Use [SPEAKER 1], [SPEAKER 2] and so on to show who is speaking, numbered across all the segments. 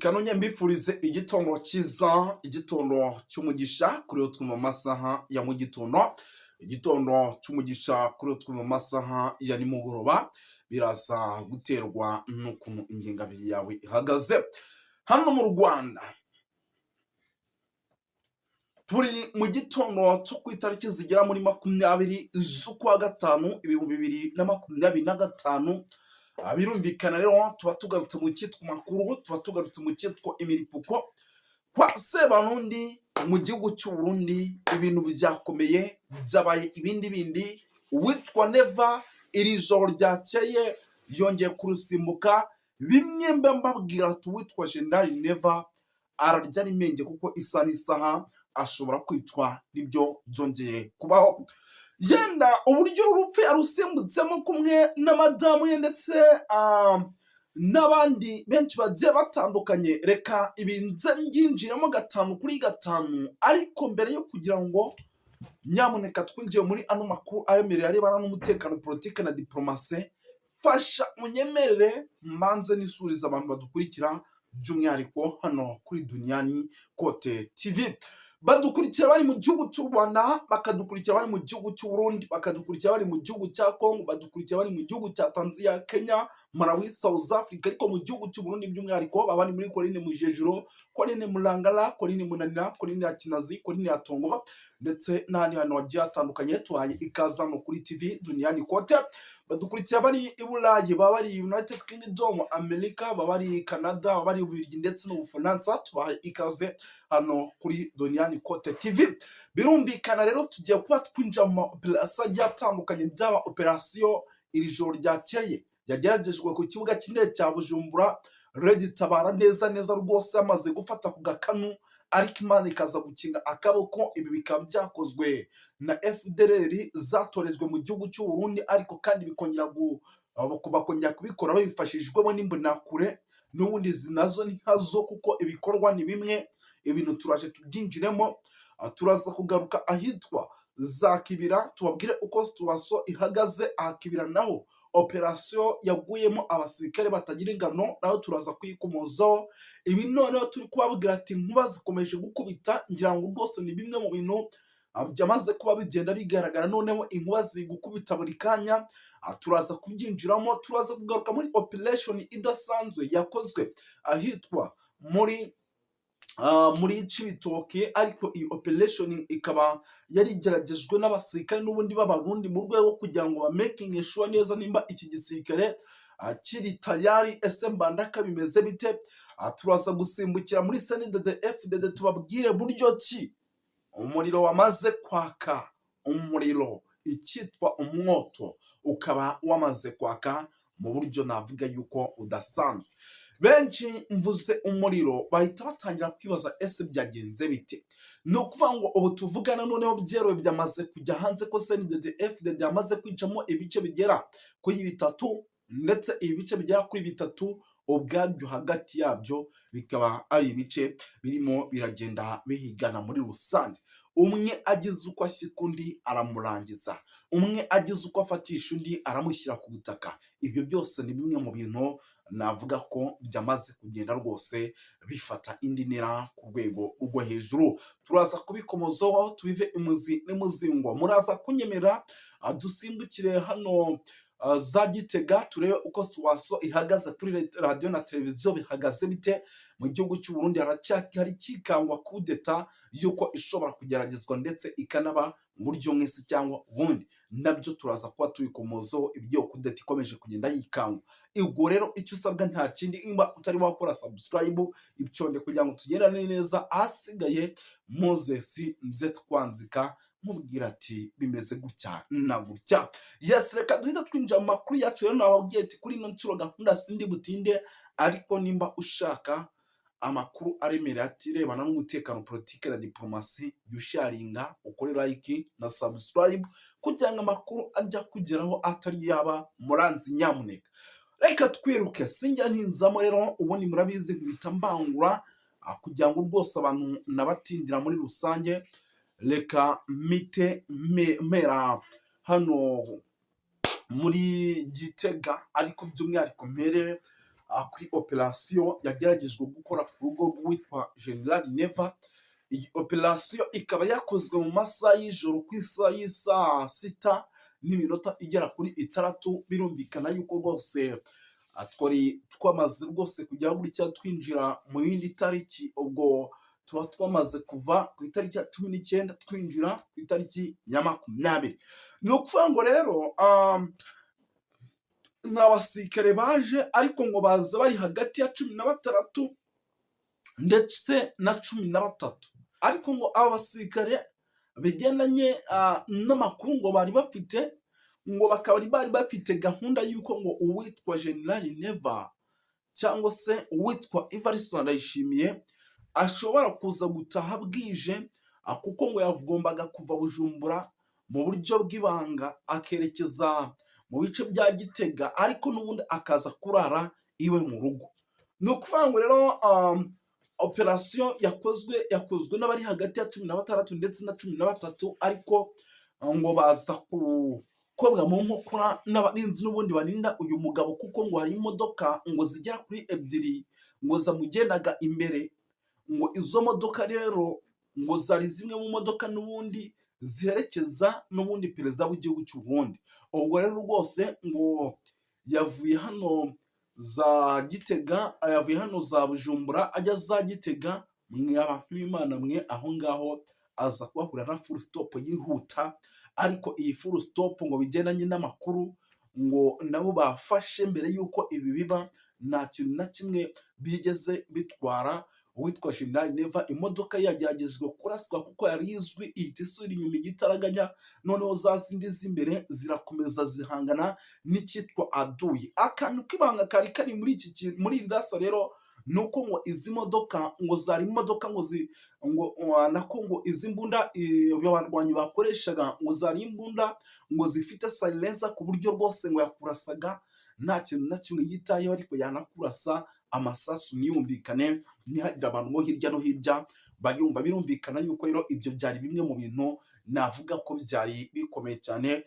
[SPEAKER 1] reka nonye mbifurize igitondo cyiza, igitondo cy'umugisha kuri utwe mu masaha ya mu igitondo cy'umugisha kuri utwe mu masaha ya nimugoroba. Biraza guterwa n'ukuntu ingengabiri yawe ihagaze. Hano mu Rwanda turi mu gitondo cyo ku itariki zigera muri 20 z'ukwa gatanu 2025. Birumvikana rero tuba tugarutse mu cyitwa makuru, tuba tugarutse mu cyitwa imiripuko kwa Sebarundi mu gihugu cy'u Burundi. Ibintu byakomeye byabaye ibindi witwa Neva iri joro ryakeye yongeye kurusimbuka. Bimwe mbabwira tuwitwa General Neva ararya rimenge kuko isa n'isaha ashobora kwicwa nibyo byongeye kubaho. Yenda uburyo urupfu yarusimbutsemo kumwe na madamu ye ndetse n'abandi benshi bagiye batandukanye. Reka ibinze nginjiramo 5 kuri 5, ariko mbere yo kugira ngo nyamuneka twinjiye muri ano makuru aremereye arebana n'umutekano, politike na diplomasi, fasha munyemerere mbanze nisuriza abantu badukurikira by'umwihariko hano kuri Duniani Kote TV. Badukurikira bari mu gihugu cy'u Rwanda, bakadukurikira bari mu gihugu cy'u Burundi, bakadukurikira bari mu gihugu cya Kongo, badukurikira bari mu gihugu cya Tanzania, Kenya, Malawi, South Africa. Ariko mu gihugu cy'u Burundi by'umwihariko baba bari muri Coline Mujejuro, Coline Mulangala, Coline Munanira, Coline ya Kinazi, Coline ya Tongo ndetse n'ahandi hantu hagiye hatandukanye. Tuhaye ikaza no kuri TV Duniani Kote. Badukurikira bari i Burayi, baba bari United Kingdom, Amerika, baba bari Canada, baba bari Ububiligi ndetse n'Ubufaransa. Tubahaye ikaze hano kuri Duniani Kote TV. Birumvikana rero tugiye kuba twinjira mu operasiyo agiye atandukanye, byaba operasiyo iri joro ryakeye yageragejwe ku kibuga cy'indege cya Bujumbura. Red Tabara neza rwose yamaze gufata ku gakanu, ariko Imana ikaza gukinga akaboko. Ibi bikaba byakozwe na FDLR zatorezwe mu gihugu cy'u Burundi, ariko kandi bikongera bakongera kubikora babifashijwemo n'imbonakure n'ubundi zinazo ntazo, kuko ibikorwa ni bimwe. Ibintu turaje tubyinjiremo. Turaza kugaruka ahitwa za Kibira, tubabwire uko situation ihagaze ahakibira, naho operasiyo yaguyemo abasirikare batagira ingano, naho turaza kwikomozaho. Ibi noneho turi kubabwira ati inkuba zikomeje gukubita, ngira ngo rwose ni bimwe mu bintu byamaze kuba bigenda bigaragara. Noneho inkuba ziri gukubita buri kanya. Turaza kubyinjiramo. Turaza kugaruka muri operation idasanzwe yakozwe ahitwa muri Cibitoke, ariko iyi operation ikaba yarigeragejwe n'abasirikare n'ubundi b'Abarundi mu rwego rwo kugira ngo making sure neza nimba iki gisirikare kiri tayari. Ese mbandaka bimeze bite? Turaza gusimbukira muri CNDD FDD tubabwire buryo ki umuriro wamaze kwaka, umuriro icyitwa umwoto ukaba wamaze kwaka mu buryo navuga yuko udasanzwe. Benshi mvuze umuriro bahita batangira kwibaza ese byagenze bite. No kuvuga ngo ubu tuvugana noneho byerowe byamaze kujya hanze ko CNDD FDD yamaze kwicamo ibice bigera kuri 3, ndetse ibi bice bigera kuri 3 ubwabyo hagati yabyo bikaba ari ibice birimo biragenda bihigana muri rusange. Umwe agize uko ashyika undi aramurangiza, umwe agize uko afatisha undi aramushyira ku butaka. Ibyo byose ni bimwe mu bintu navuga ko byamaze kugenda rwose bifata indi ntera ku rwego rwo hejuru. Turaza kubikomozaho tubive imuzi n'umuzingo. Muraza kunyemera dusimbukire hano za Gitega, turebe uko situation ihagaze kuri radio na televiziyo bihagaze bite. Mu gihugu cy'u Burundi hari kikangwa kudeta yuko ishobora kugeragezwa ndetse ikanaba mu buryo mwese cyangwa ubundi. Nabyo turaza kuba tubikomozaho ibyo kudeta ikomeje kugenda yikangwa. Ubwo rero icyo usabwa nta kindi, imba utari wakora subscribe ibyonde kugira ngo tugerane neza. Ahasigaye Moses nze twanzika mubwira ati bimeze gutya na gutya. Yes, reka duhita twinjira mu makuru yacu. Rero nababwiye ati kuri ino ncuro gahunda sindi butinde, ariko nimba ushaka amakuru aremereye atirebana n'umutekano, politike na diplomasi, yusharinga ukore like na subscribe kugira ngo amakuru ajya kugeraho atari yaba muranzi. Nyamuneka reka twiruke sinjya ntinzamo. Rero ubundi murabizi nkita mbangura kugira ngo rwose abantu nabatindira muri rusange. Reka mite mera hano muri Gitega, ariko by'umwihariko mpere kuri operasiyo yageragejwe gukora ku rugo rw'uwitwa General Neva. Iyi operasiyo ikaba yakozwe mu masaha y'ijoro ku isaha y'isaa 6:06 igera kuri 6. Birumvikana yuko rwose twari twamaze rwose kujya gutya twinjira mu yindi tariki, ubwo tuba twamaze kuva ku itariki ya 19 twinjira ku itariki ya 20. Ni ukuvuga ngo rero ni abasirikare baje, ariko ngo baza bari hagati ya 16 ndetse na 13, ariko ngo aba basirikare bigendanye n'amakuru ngo bari bafite, ngo bakaba bari bafite gahunda y'uko ngo uwitwa General Neva cyangwa se uwitwa Evariste Ndayishimiye ashobora kuza gutaha bwije, kuko ngo yagombaga kuva Bujumbura mu buryo bw'ibanga akerekeza mu bice bya Gitega, ariko n'ubundi akaza kurara iwe mu rugo. Ni ukuvuga ngo rero operasiyo yakozwe n'abari hagati ya 16 ndetse na 13, ariko ngo baza kobwa mu nkokora n'abarinzi n'ubundi barinda uyu mugabo, kuko ngo hari imodoka ngo zigera kuri 2 ngo zamugendaga imbere. Ngo izo modoka rero ngo zari zimwe mu modoka n'ubundi ziherekeza n'ubundi perezida w'igihugu cy'u Burundi. Ubwo rero rwose ngo yavuye hano za Gitega, yavuye hano za Bujumbura ajya za Gitega. Mwe abantu b'Imana mwe, aho ngaho aza kuhahurira na full stop yihuta, ariko iyi full stop ngo bigendanye n'amakuru ngo nabo bafashe mbere y'uko ibi biba, nta kintu na kimwe bigeze bitwara uwitwa General Neva. Imodoka yageragejwe kuraswa kuko yari izwi, ihita isubira inyuma igitaraganya, noneho za zindi z'imbere zirakomeza zihangana n'icyitwa aduyi. Akantu k'ibanga kari kari muri iri rasa rero nuko ngo izi modoka ngo zari imodoka ngo ngo izi mbunda abarwanyi bakoreshaga ngo zari imbunda ngo zifite silencer, ku buryo rwose ngo yakurasaga nta kintu na kimwe yitayeho, ariko yanakurasa amasasu ntiyumvikane, ntihagire abantu bo hirya no hirya bayumva. Birumvikana yuko rero ibyo byari bimwe mu bintu navuga ko byari bikomeye cyane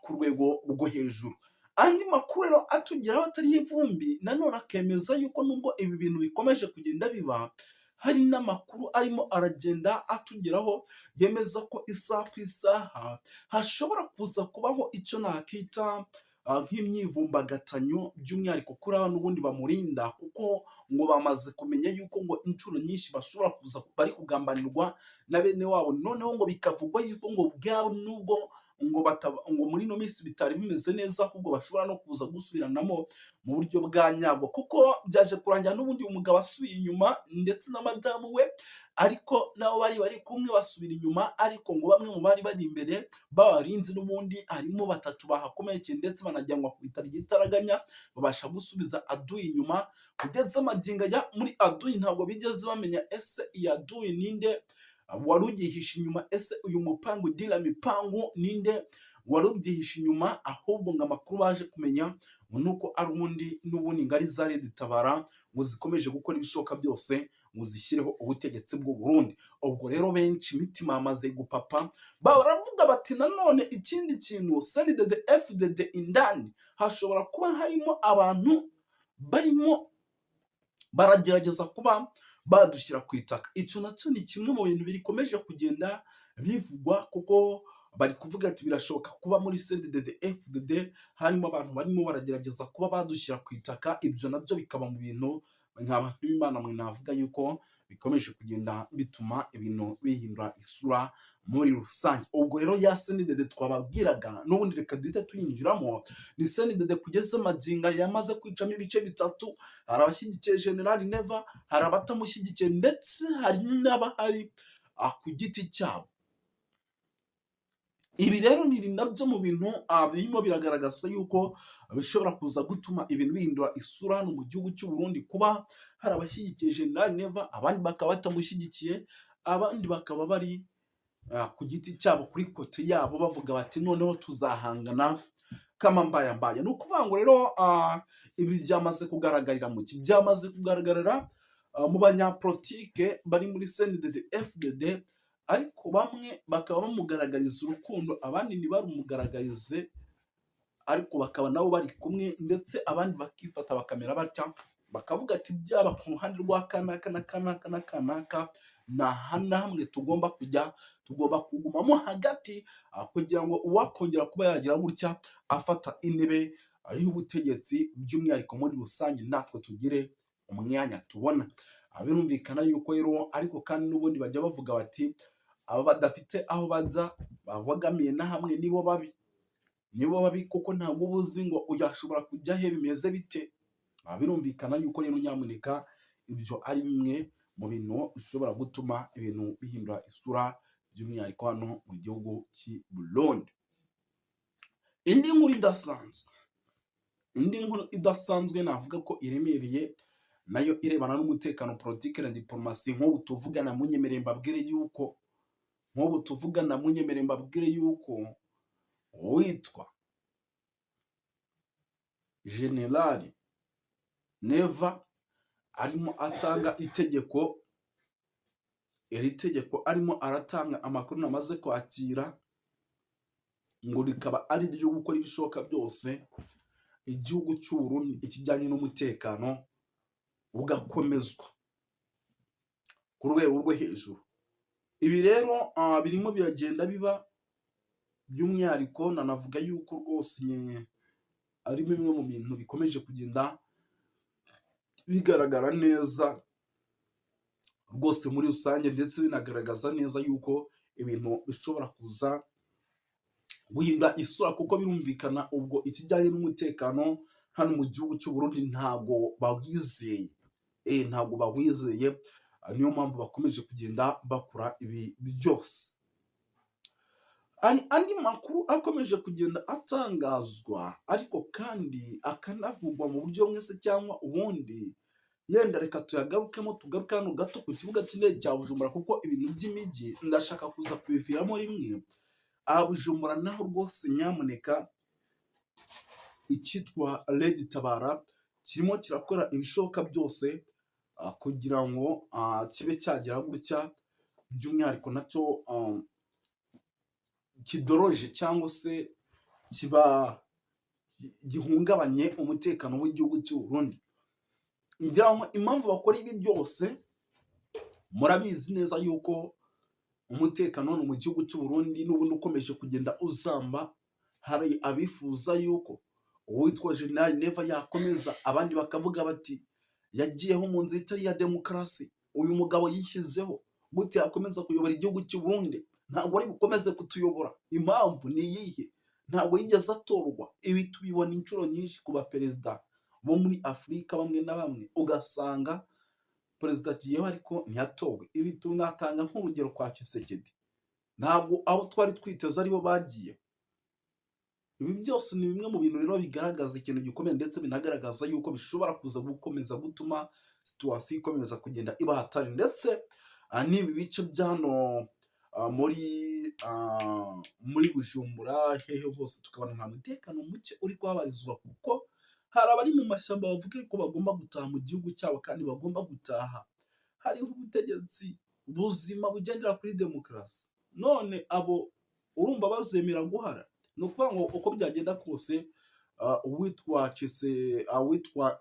[SPEAKER 1] ku rwego rwo hejuru. Andi makuru rero atugeraho atari ivumbi, nanone akemeza yuko nubwo ibi bintu bikomeje kugenda biba, hari n'amakuru arimo aragenda atugeraho yemeza ko isaha ku isaha hashobora kuza kubaho icyo nakita nk'imyivumbagatanyo, by'umwihariko kuri aba n'ubundi bamurinda, kuko ngo bamaze kumenya yuko ngo inshuro nyinshi bashobora kuza bari kugambanirwa na bene wabo. Noneho ngo bikavugwa yuko ngo bwabo nubwo ngo muri ino minsi bitari bimeze neza, ahubwo bashobora no kuza gusubiranamo mu buryo bwa nyabwo, kuko byaje kurangira n'ubundi umugabo asubiye inyuma ndetse na madamu we, ariko nabo bari kumwe basubira inyuma. Ariko ngo bamwe mu bari bari imbere b'abarinzi n'ubundi harimo 3 bahakomerekeye ndetse banajyanwa ku bitaro igitaraganya, babasha gusubiza aduyi inyuma. Kugeza amagingo ya muri aduyi ntabwo bigeze bamenya ese iyi aduyi ninde wari ugihishe inyuma, ese uyu mupangu dira mipangu ninde wari ubyihishe inyuma. Ahubwo ngo amakuru baje kumenya nuko ari n'ubundi ngari za Red Tabara ngo zikomeje gukora ibishoboka byose ngo zishyireho ubutegetsi bw'u Burundi. Ubwo rero benshi imitima yamaze gupapa, baravuga bati nanone ikindi kintu CNDD FDD indani hashobora kuba harimo abantu barimo baragerageza kuba badushyira ku itaka. Icyo nacyo ni kimwe mu bintu bikomeje kugenda bivugwa, kuko bari kuvuga ati birashoboka kuba muri CNDD FDD harimo abantu barimo baragerageza kuba badushyira ku itaka. Ibyo nabyo bikaba mu bintu nk'abantu b'Imana mwe navuga yuko bikomeje kugenda bituma ibintu bihindura isura muri rusange. Ubwo rero ya CNDD twababwiraga n'ubundi reka duhite tuyinjiramo, ni CNDD kugeza amaginga yamaze kwicamo ibice 3. Hari abashyigikiye General Neva, hari abatamushyigikiye, ndetse hari n'abahari ku giti cyabo. Ibi rero ni nabyo mu bintu birimo biragaragaza yuko bishobora kuza gutuma ibintu bihindura isura hano mu gihugu cy'u Burundi, kuba hari abashyigikiye General Neva, abandi bakaba batamushyigikiye, abandi bakaba bari ku giti cyabo kuri kote yabo bavuga bati noneho tuzahangana kama mbayambaye. Ni ukuvuga ngo rero ibi byamaze kugaragarira mu ki byamaze kugaragarira mu banyapolitike bari muri CNDD FDD, ariko bamwe bakaba bamugaragariza urukundo, abandi ntibarumugaragarize, ariko bakaba nabo bari kumwe, ndetse abandi bakifata bakamera batya bakavuga ati byaba ku ruhande rwa kanaka na kanaka na kanaka nta na hamwe tugomba kujya, tugomba kugumamo hagati kugira ngo uwakongera kuba yagira gutya afata intebe y'ubutegetsi by'umwihariko muri rusange natwe tugire umwanya tubona. Birumvikana yuko rero ariko kandi n'ubundi bajya bavuga bati aba badafite aho bajya babogamiye na hamwe nibo babi, nibo babi kuko ntabwo uba uzi ngo uyashobora kujya he bimeze bite. Birumvikana yuko rero nyamuneka ibyo ari bimwe mu bintu bishobora gutuma ibintu bihindura isura by'umwihariko hano mu gihugu cy'i Burundi. Indi nkuru idasanzwe navuga ko iremereye nayo irebana n'umutekano, politike na diplomasi. nk'ubu tuvugana munyemerere mbabwire yuko witwa Generali Neva arimo atanga itegeko, iri tegeko arimo aratanga amakuru namaze kwakira ngo rikaba ari ryo gukora ibishoboka byose igihugu cy'u Burundi ikijyanye n'umutekano ugakomezwa ku rwego rwo hejuru. Ibi rero birimo biragenda biba, by'umwihariko nanavuga yuko rwose ari bimwe mu bintu bikomeje kugenda bigaragara neza rwose muri rusange, ndetse binagaragaza neza yuko ibintu bishobora kuza guhindura isura, kuko birumvikana ubwo ikijyanye n'umutekano hano mu gihugu cy'u Burundi ntabwo bawizeye, niyo mpamvu bakomeje kugenda bakora ibi byose. Hari andi makuru akomeje kugenda atangazwa ariko kandi akanavugwa mu buryo bumwe se cyangwa ubundi, yenda reka tugaruke hano gato ku kibuga cy'indege cya Bujumbura, kuko ibintu by'imijyi ndashaka kuza kubiviramo rimwe. Bujumbura naho rwose nyamuneka icyitwa Red Tabara kirimo kirakora ibishoboka byose kugira ngo kibe cyagira gutya, by'umwihariko nacyo kidoroje cyangwa se kiba gihungabanye umutekano w'igihugu cy'u Burundi. Ngira ngo impamvu bakora ibi byose murabizi neza yuko umutekano hano mu gihugu cy'u Burundi n'ubundi ukomeje kugenda uzamba. Hari abifuza yuko uwitwa General Neva yakomeza, abandi bakavuga bati yagiyeho mu nzira itari iya demokarasi, uyu mugabo yishyizeho gute yakomeza kuyobora igihugu cy'u Burundi, ntabwo ari bukomeze kutuyobora. Impamvu ni iyihe? Ntabwo yigeze atorwa. Ibi tubibona inshuro nyinshi ku baperezida bo muri Afurika bamwe na bamwe, ugasanga perezida agiyeho ariko ntiyatowe. Ibi tunatanga nk'urugero kwa Tshisekedi, ntabwo abo twari twiteze aribo bagiye. Ibi byose ni bimwe mu bintu rero bigaragaza ikintu gikomeye, ndetse binagaragaza yuko bishobora kuza gukomeza gutuma situwasiyo ikomeza kugenda iba hatari, ndetse n'ibi bice byano muri Bujumbura hehe hose tukabona nta mutekano muke uri kuhabarizwa, kuko hari abari mu mashyamba bavuga ko bagomba gutaha mu gihugu cyabo, kandi bagomba gutaha hariho ubutegetsi buzima bugendera kuri demokarasi. None abo urumva bazemera guhara? Ni ukuvuga ngo uko byagenda kose uwitwa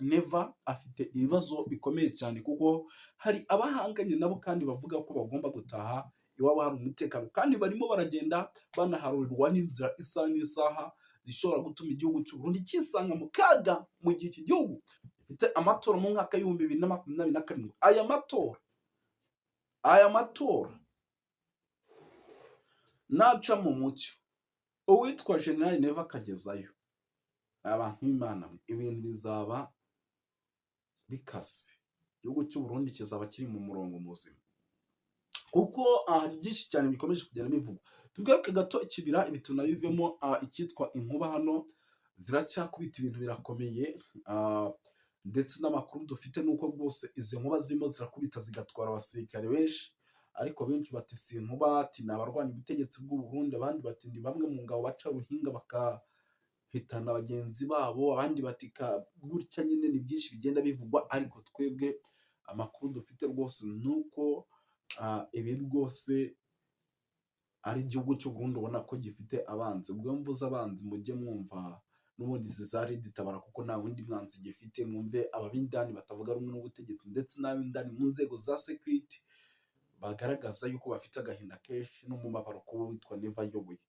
[SPEAKER 1] Neva afite ibibazo bikomeye cyane, kuko hari abahanganye nabo kandi bavuga ko bagomba gutaha iwabo hari umutekano, kandi barimo baragenda banaharurirwa n'inzira isaha n'isaha zishobora gutuma igihugu cy'u Burundi kisanga mu kaga, mu gihe iki gihugu gifite amatora mu mwaka w'ibihumbi 2027. Aya matora naca mu mucyo, uwitwa General Neva akagezayo, abantu b'Imana, ibintu bizaba bikase. Igihugu cy'u Burundi kizaba kiri mu murongo muzima, kuko hari byinshi cyane bikomeje kugenda bivugwa. Tugaruke gato ikibira, ibi tunabivemo. Icyitwa inkuba hano ziracyakubita, ibintu birakomeye, ndetse n'amakuru dufite nuko rwose izi nkuba zirimo zirakubita zigatwara abasirikare benshi, ariko benshi bati si inkuba, ati ni abarwanya ubutegetsi bw'u Burundi, abandi bati ni bamwe mu ngabo baca ruhinga bakahitana bagenzi babo, abandi bati gutya. Nyine ni byinshi bigenda bivugwa, ariko twebwe amakuru dufite rwose nuko ibi rwose ari igihugu cy'u Burundi ubona ko gifite abanzi. Ubwo mvuze abanzi mujye mwumva n'ubundi zizari ditabara kuko nta wundi mwanzi gifite. Mwumve ababindani batavuga rumwe n'ubutegetsi ndetse n'abindani mu nzego za security bagaragaza yuko bafite agahinda kenshi n'umubabaro kuba witwa Neva ayoboye.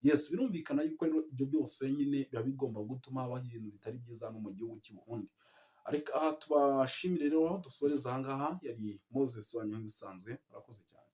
[SPEAKER 1] Yes, birumvikana yuko ibyo byose nyine biba bigomba gutuma habaho ibintu bitari byiza no mu gihugu cy'u Burundi. Ariko aha tubashimire rero, dusoreza aha ngaha. Yari Moses wanyu nk'ibisanzwe, murakoze cyane.